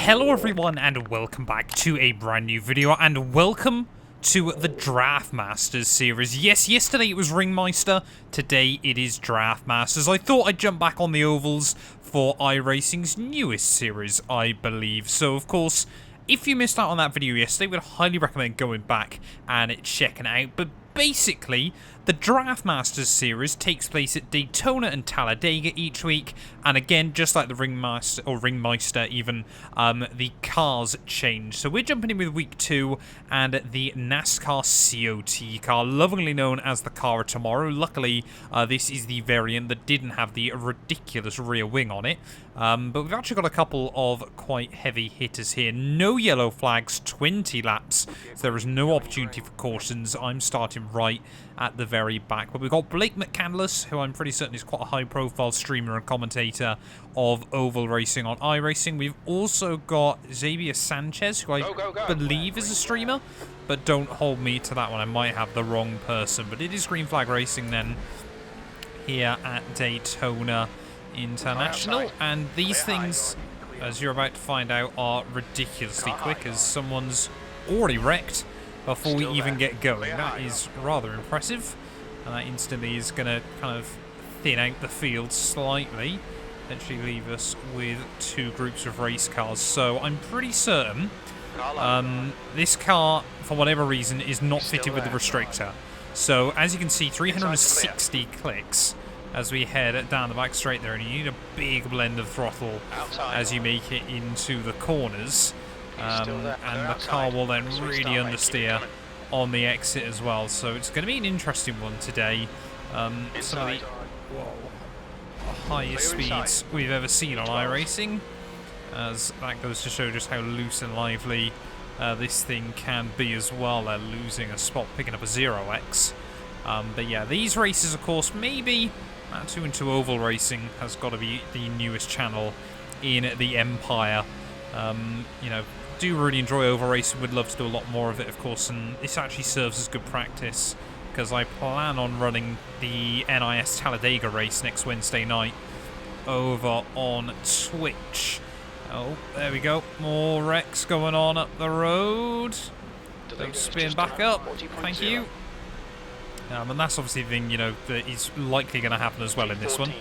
Hello everyone and welcome back to a brand new video and welcome to the Draft Masters series. Yes, yesterday it was Ringmeister, today it is Draft Masters. I thought I'd jump back on the ovals for iRacing's newest series, I believe. So of course, if you missed out on that video yesterday, we'd highly recommend going back and checking it out. But basically, the Draft Masters series takes place at Daytona and Talladega each week, and again, just like the Ringmeister even, the cars change. So we're jumping in with week 2 and the NASCAR COT car, lovingly known as the car of tomorrow. Luckily, this is the variant that didn't have the ridiculous rear wing on it, but we've actually got a couple of quite heavy hitters here. No yellow flags, 20 laps, so there is no opportunity for cautions. I'm starting right at the very back. But we've got Blake McCandless, who I'm pretty certain is quite a high-profile streamer and commentator of oval racing on iRacing. We've also got Xavier Sanchez, who I believe is a streamer, but don't hold me to that one. I might have the wrong person. But it is Green Flag Racing then here at Daytona International. And these things, as you're about to find out, are ridiculously quick, as someone's already wrecked before we even get going. That is rather impressive, and that instantly is going to kind of thin out the field slightly, eventually leave us with 2 groups of race cars. So I'm pretty certain this car, for whatever reason, is not fitted with the restrictor. So as you can see, 360 clicks as we head down the back straight there, and you need a big blend of throttle as you make it into the corners. And the car will then really understeer on the exit as well. So it's going to be an interesting one today. Some of the highest speeds we've ever seen on iRacing, as that goes to show just how loose and lively this thing can be as well. They're losing a spot, picking up a 0x. But yeah, these races, of course, maybe 2 and 2 oval racing has got to be the newest channel in the Empire. You know, do really enjoy oval racing, would love to do a lot more of it, of course, and this actually serves as good practice because I plan on running the NIS Talladega race next Wednesday night over on Twitch. Oh, there we go, more wrecks going on up the road. Don't spin back up, thank you. And that's obviously the thing, you know, that is likely going to happen as well in this one.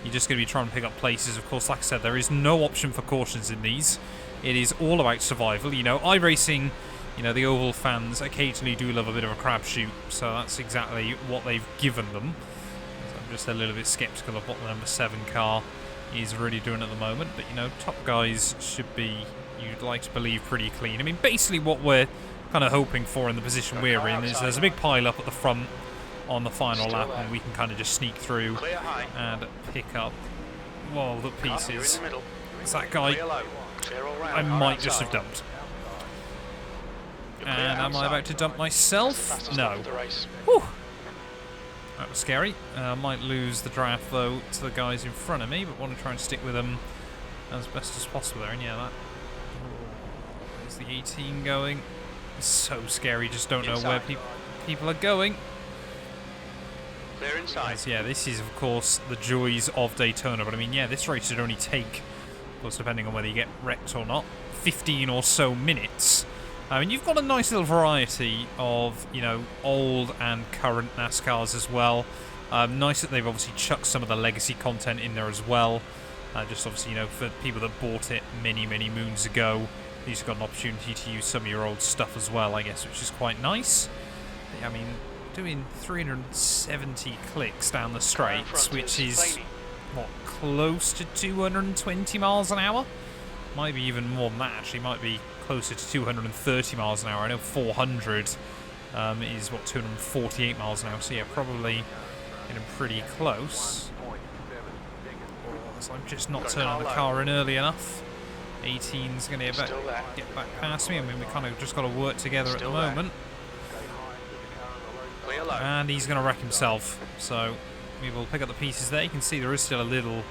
You're just going to be trying to pick up places. Of course, like I said, there is no option for cautions in these. It is all about survival. You know, iRacing, you know, the oval fans occasionally do love a bit of a crapshoot, so that's exactly what they've given them. So I'm just a little bit sceptical of what the number 7 car is really doing at the moment. But, you know, top guys should be, you'd like to believe, pretty clean. I mean, basically what we're kind of hoping for in the position we're in is there's a big pile up at the front on the final lap, and we can kind of just sneak through and pick up, well, the pieces. It's that guy I might just have dumped. And am I about to dump myself? No. Whew. That was scary. I might lose the draft, though, to the guys in front of me, but want to try and stick with them as best as possible there. And yeah, that... Is the 18 going? It's so scary, just don't know where people are going. As, yeah, this is, of course, the joys of Daytona. But, I mean, yeah, this race should only take, of course, depending on whether you get wrecked or not, 15 or so minutes. I mean, you've got a nice little variety of, you know, old and current NASCARs as well. Nice that they've obviously chucked some of the legacy content in there as well. Just obviously, you know, for people that bought it many, many moons ago, you've got an opportunity to use some of your old stuff as well, I guess, which is quite nice. I mean, doing 370 clicks down the straights, which is, what, close to 220 miles an hour? Might be even more than that, actually. Might be closer to 230 miles an hour. I know 400 is, what, 248 miles an hour. So, yeah, probably getting pretty close. So I'm just not turning the car in early enough. 18's going to get back past me. I mean, we kind of just got to work together at the moment. And he's going to wreck himself, so we will pick up the pieces there. You can see there is still a little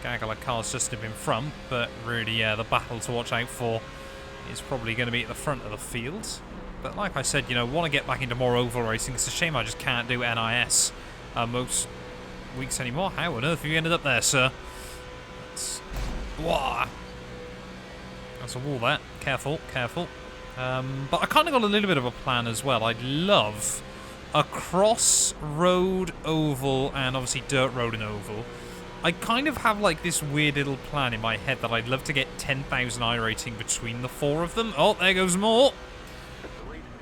gaggle of cars just up in front, but really, yeah, the battle to watch out for is probably going to be at the front of the field. But like I said, you know, want to get back into more oval racing. It's a shame I just can't do NIS most weeks anymore. How on earth have you ended up there, sir? Wow. There's a wall there. Careful, careful. But I kind of got a little bit of a plan as well. I'd love a cross road oval and obviously dirt road and oval. I kind of have like this weird little plan in my head that I'd love to get 10,000 iRating between the 4 of them. Oh, there goes more.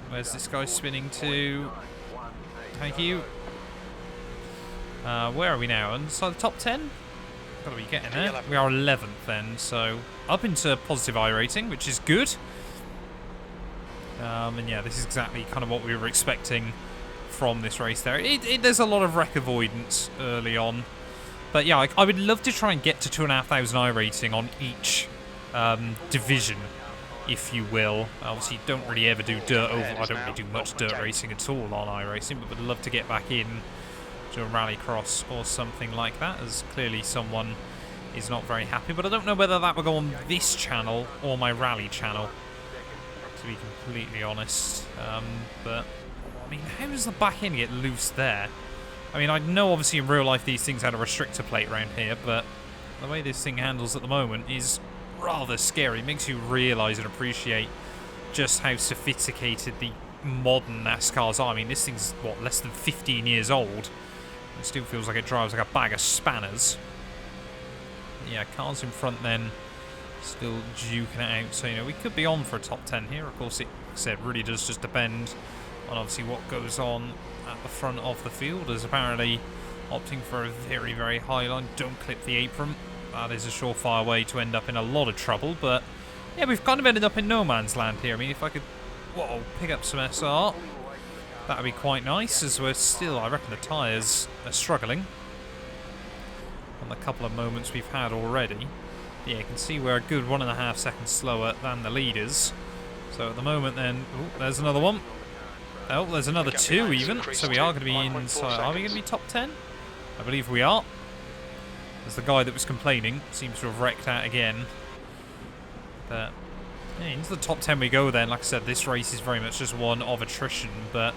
Where's this guy spinning to? Thank you. Where are we now? Inside the top 10? Gotta be getting there. We are 11th then, so up into positive iRating, which is good. And yeah, this is exactly kind of what we were expecting from this race there. There's a lot of wreck avoidance early on. But yeah, I would love to try and get to 2,500 iRating on each division, if you will. Obviously, don't really ever do dirt oval. I don't really do much dirt racing at all on iRacing, but would love to get back in to a rallycross or something like that, as clearly someone is not very happy. But I don't know whether that will go on this channel or my rally channel, to be completely honest. But I mean, how does the back end get loose there? I mean, I know obviously in real life these things had a restrictor plate around here, but the way this thing handles at the moment is rather scary. It makes you realise and appreciate just how sophisticated the modern NASCARs are. I mean, this thing's, what, less than 15 years old. It still feels like it drives like a bag of spanners. Yeah, cars in front then still duking it out. So, you know, we could be on for a top 10 here. Of course, it, like I said, really does just depend on obviously what goes on at the front of the field, as apparently opting for a very, very high line. Don't clip the apron. That is a surefire way to end up in a lot of trouble. But yeah, we've kind of ended up in no man's land here. I mean, if I could, whoa, pick up some SR, that would be quite nice, as we're still, I reckon the tyres are struggling on the couple of moments we've had already. Yeah, you can see we're a good 1.5 seconds slower than the leaders. So at the moment then, oh, there's another one. Oh, there's another 2 even, so we are going to be inside. Are we going to be top 10? I believe we are. As the guy that was complaining seems to have wrecked out again. But yeah, into the top 10 we go then. Like I said, this race is very much just one of attrition, but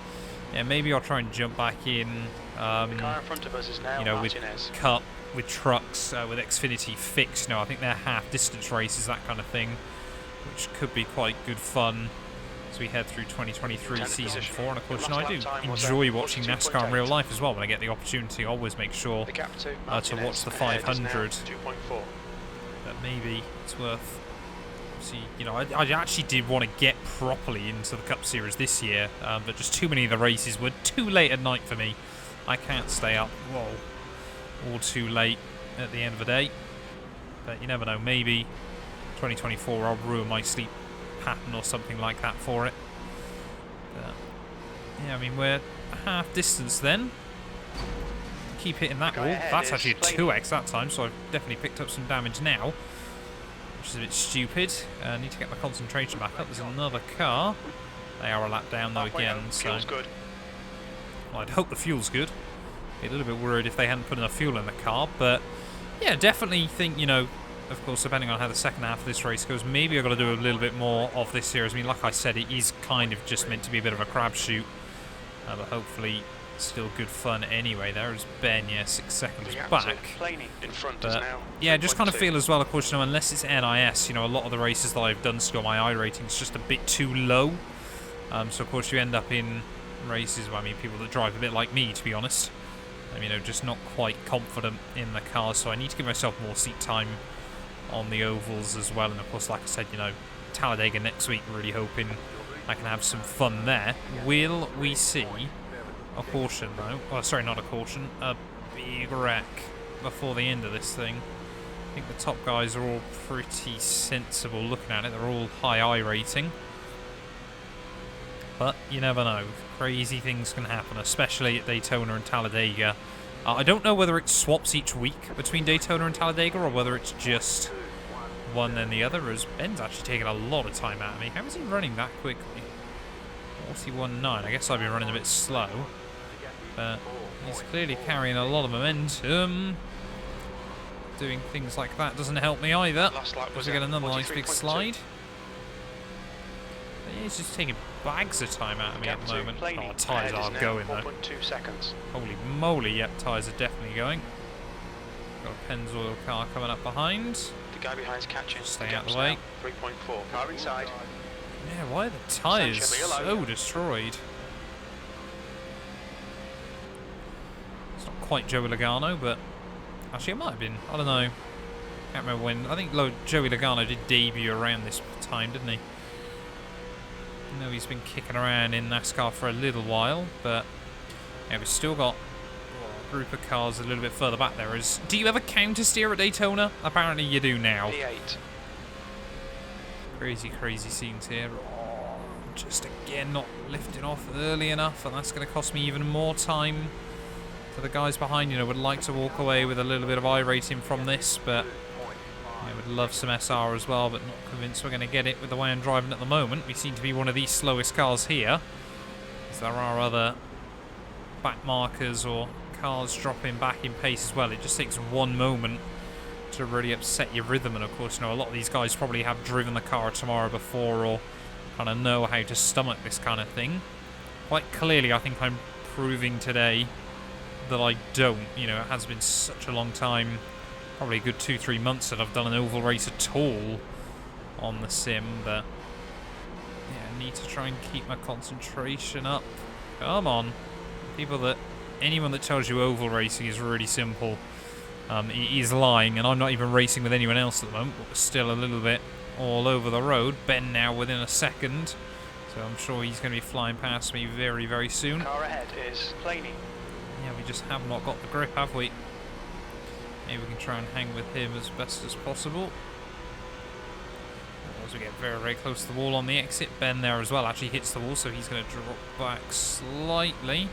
yeah, maybe I'll try and jump back in, the car in front of us is now, you know, Martinez. with Cup, with trucks, with Xfinity fixed. You know, I think they're half-distance races, that kind of thing, which could be quite good fun as we head through 2023 Season 4. And of course, you know, I do enjoy watching NASCAR in real life as well. When I get the opportunity, I always make sure to watch the 500. But maybe it's worth... See, you know, I actually did want to get properly into the Cup Series this year, but just too many of the races were too late at night for me. I can't stay up, whoa, all too late at the end of the day. But you never know, maybe 2024 I'll ruin my sleep pattern or something like that for it. But yeah, I mean, we're half distance then. Keep hitting that wall. That's actually a 2x that time, so I've definitely picked up some damage now, which is a bit stupid. Need to get my concentration back up. There's another car. They are a lap down though again, so well, I'd hope the fuel's good. Be a little bit worried if they hadn't put enough fuel in the car, but yeah, definitely think, you know, of course, depending on how the second half of this race goes, maybe I've got to do a little bit more of this series. I mean, like I said, it is kind of just meant to be a bit of a crapshoot, but hopefully still good fun anyway. There's Ben, yeah, 6 seconds back. But yeah, just kind of feel as well, of course, you know, unless it's NIS, you know, a lot of the races that I've done still, my iRating is just a bit too low. So of course you end up in races, well, I mean, people that drive a bit like me, to be honest. You know, just not quite confident in the car, so I need to give myself more seat time on the ovals as well. And of course, like I said, you know, Talladega next week, really hoping I can have some fun there. Will we see a caution though? Oh, sorry, not a caution, a big wreck before the end of this thing? I think the top guys are all pretty sensible looking at it. They're all high iRating. But you never know. Crazy things can happen, especially at Daytona and Talladega. I don't know whether it swaps each week between Daytona and Talladega or whether it's just one then the other, as Ben's actually taking a lot of time out of me. How is he running that quickly? 41.9. I guess I've been running a bit slow. But he's clearly carrying a lot of momentum. Doing things like that doesn't help me either. Because we get another nice big slide. But yeah, he's just taking bags of time out of me at the moment. Oh, tyres are going though. Holy moly, yep, tyres are definitely going. Got a Pennzoil car coming up behind. The guy behind's catching. Stay out of the way. 3.4. Car inside. Yeah, why are the tyres so destroyed? It's not quite Joey Logano, but actually it might have been. I don't know. Can't remember when. I think Joey Logano did debut around this time, didn't he? I know he's been kicking around in NASCAR for a little while, but yeah, we've still got a group of cars a little bit further back there. Do you ever counter steer at Daytona? Apparently you do now. P8. Crazy, crazy scenes here. Oh, just again not lifting off early enough, and that's going to cost me even more time. So the guys behind, would like to walk away with a little bit of iRacing from this, but I would love some SR as well, but not convinced we're going to get it with the way I'm driving at the moment. We seem to be one of the slowest cars here, as there are other back markers or cars dropping back in pace as well. It just takes one moment to really upset your rhythm, and of course, a lot of these guys probably have driven the car tomorrow before or kind of know how to stomach this kind of thing. Quite clearly, I think I'm proving today that I don't. It has been such a long time, probably a good 2-3 months that I've done an oval race at all on the sim, but yeah, I need to try and keep my concentration up. Come on. Anyone that tells you oval racing is really simple, he is lying, and I'm not even racing with anyone else at the moment, but we're still a little bit all over the road. Ben now within a second, so I'm sure he's going to be flying past me very, very soon. Car ahead is planing. Yeah, we just have not got the grip, have we? Maybe we can try and hang with him as best as possible. As we get very, very close to the wall on the exit, Ben there as well actually hits the wall, so he's going to drop back slightly.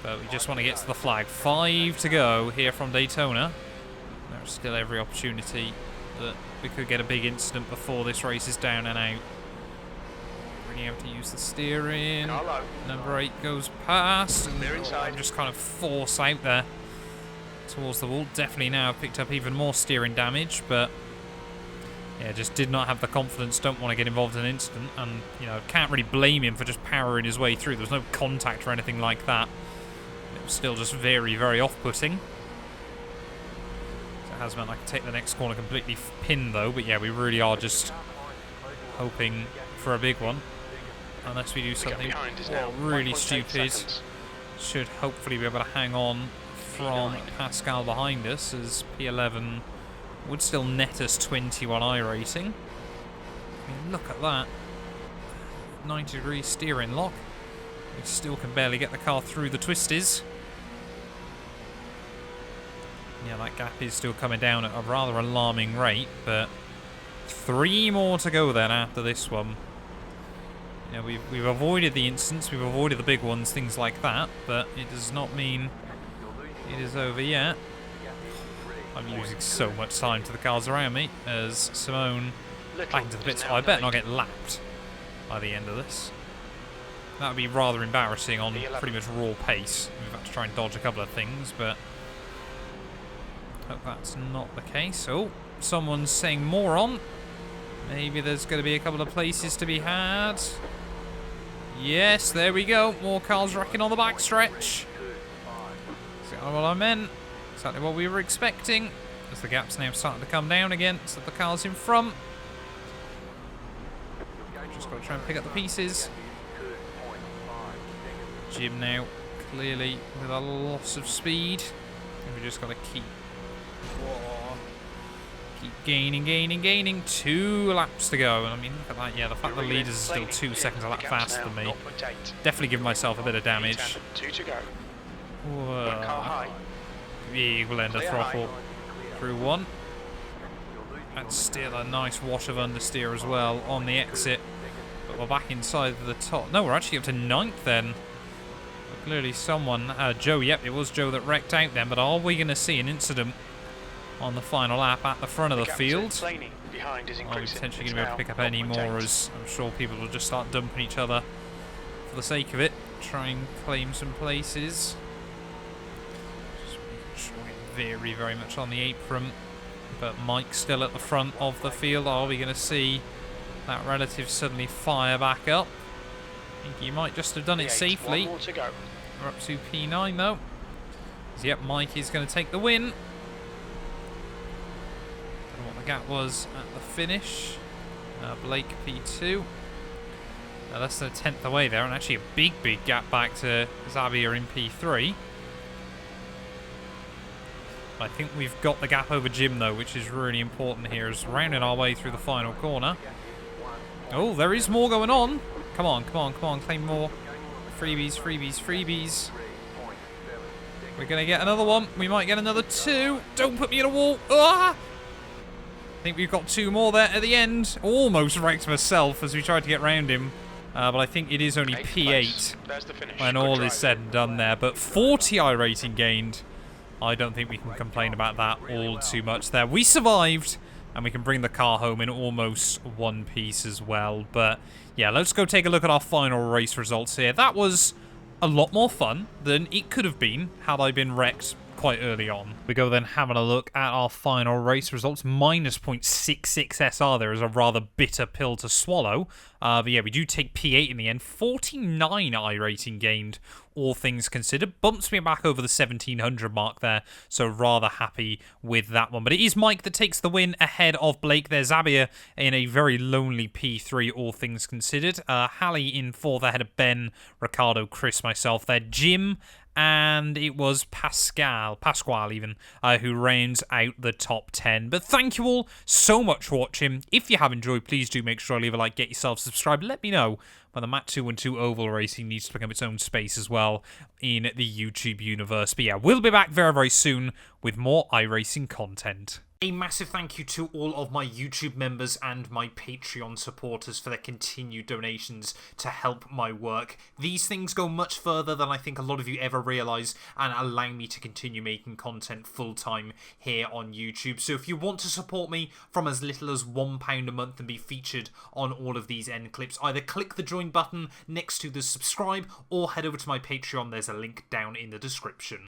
But we just want to get to the flag. 5 to go here from Daytona. There's still every opportunity that we could get a big incident before this race is down and out. Really able to use the steering. Number 8 goes past, and I'm just kind of force out there towards the wall. Definitely now I've picked up even more steering damage, but yeah, just did not have the confidence. Don't want to get involved in an incident, and can't really blame him for just powering his way through. There was no contact or anything like that. It was still just very, very off-putting. So it has meant I could take the next corner completely pinned though, but yeah, we really are just hoping for a big one. Unless we do something really stupid, should hopefully be able to hang on from Pascal behind us, as P11 would still net us 21 iRacing. I mean, look at that. 90-degree steering lock. We still can barely get the car through the twisties. Yeah, that gap is still coming down at a rather alarming rate, but 3 more to go then after this one. We've avoided the incidents, we've avoided the big ones, things like that, but it does not mean it is over yet. I'm losing so much time to the cars around me as Simone back into the pits. I better not get lapped by the end of this. That would be rather embarrassing on pretty much raw pace. We've had to try and dodge a couple of things, but hope that's not the case. Oh, someone's saying moron. Maybe there's going to be a couple of places to be had. Yes, there we go. More cars wrecking on the backstretch. Exactly what I meant. Exactly what we were expecting. As the gap's now starting to come down again, so the car's in front. Just got to try and pick up the pieces. Jim now clearly with a loss of speed. And we just got to keep gaining. 2 laps to go. And I mean, look at that. Yeah, the fact the leaders are still 2 seconds a lap faster than me. Definitely giving myself a bit of damage. 2 to go. Whoa. Big blender throttle through 1. And still a nice wash of understeer as well on the exit. But we're back inside the top. No, we're actually up to 9th then. Clearly someone, Joe, yep, it was Joe that wrecked out then, but are we going to see an incident on the final lap at the front of the field? Are we potentially going to be able to pick up any more, as I'm sure people will just start dumping each other for the sake of it, try and claim some places. Just making sure we're very, very much on the apron, but Mike's still at the front of the field. Are we going to see that relative suddenly fire back up? I think he might just have done it safely. We're up to P9 though. Yep, Mike is going to take the win. gap was at the finish. Blake P2. Less than a tenth away there, and actually a big gap back to Xavier in P3. I think we've got the gap over Jim, though, which is really important here, as rounding our way through the final corner. Oh, there is more going on. Come on, claim more. Freebies. We're going to get another one. We might get another 2. Don't put me in a wall. Ah! I think we've got 2 more there at the end. Almost wrecked myself as we tried to get round him. But I think it is only P8 when all is said and done there. But 40 iRacing gained. I don't think we can complain about that all too much there. We survived, and we can bring the car home in almost one piece as well. But yeah, let's go take a look at our final race results here. That was a lot more fun than it could have been had I been wrecked quite early on. We go then having a look at our final race results. Minus 0.66 SR there is a rather bitter pill to swallow. But yeah, we do take P8 in the end. 49 iRacing gained, all things considered. Bumps me back over the 1700 mark there, so rather happy with that one. But it is Mike that takes the win ahead of Blake. There's Xavier in a very lonely P3, all things considered. Hallie in 4th ahead of Ben, Ricardo, Chris, myself there. Jim, and it was Pasquale even, who rounds out the top 10. But thank you all so much for watching. If you have enjoyed, please do make sure to leave a like, get yourself subscribed. Let me know when the Mat 212 Oval Racing needs to become its own space as well in the YouTube universe. But yeah, we'll be back very, very soon with more iRacing content. A massive thank you to all of my YouTube members and my Patreon supporters for their continued donations to help my work. These things go much further than I think a lot of you ever realise and allow me to continue making content full-time here on YouTube. So if you want to support me from as little as £1 a month and be featured on all of these end clips, either click the join button next to the subscribe or head over to my Patreon. There's a link down in the description.